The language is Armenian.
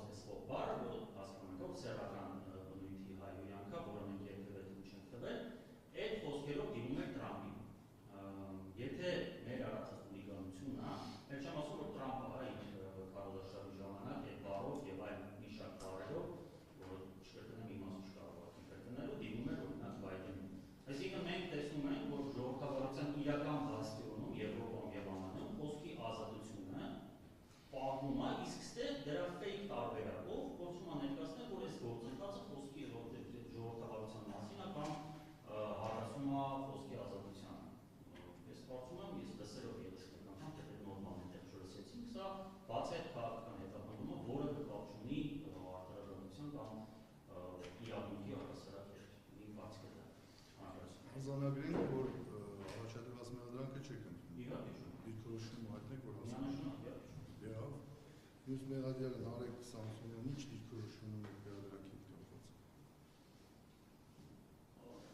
խոսքով բառը, որ հասկանում եք, սեռական բնույթի հայհոյանքա, որը մենք երբևէ դուք չենք տվել, այդ խոսքերով դիմում եք Տրամպին։ Եթե մեր արածած ուղիղանությունն է, մեր չեմ ասում, որ Տրամպը իր քարոզարշավի ժամանակ այդ բառով եւ այլ մի շարք բառերով, որը չկրկնեմ իմաստը չկարողացի կրկնելու, դիմում էր օրինակ Բայդենին։ Այսինքն մենք տեսնում ենք, որ ժողովրդավարության իրական բաստիոնում Եվրոպայում եւ ԱՄՆ-ում խոսքի ազատությունը պահվում է, իսկ ստեղ դրա ֆեյք տարբերակով փորձում է ներկայացնել, որ այս գործընթացը խոսքի ժողովրդավարության մասին է կամ հարցում է խոսքի ազատությանը։ Ես կարծում եմ, ես լսելով ևս կգամ, թե այդ նորմալն է չլսեցինք, սա բացետ քաղաքական հետապնդումը, որը կապ չունի արտարադատության կամ իրավունքի առասարակ ինքվածքը դա։ Արձանագրենք, որ առաջադրված մեղադրանքը չեք ընդունում։ Իհարկե։ Դիրքորոշումը հայտնեք, որ Միանշանակ, Դե հավ։ Մյուս մեղադրյալը Նարեկ Սամսոնյանը ինչ դիրքորոշում ունի մեղադրանքի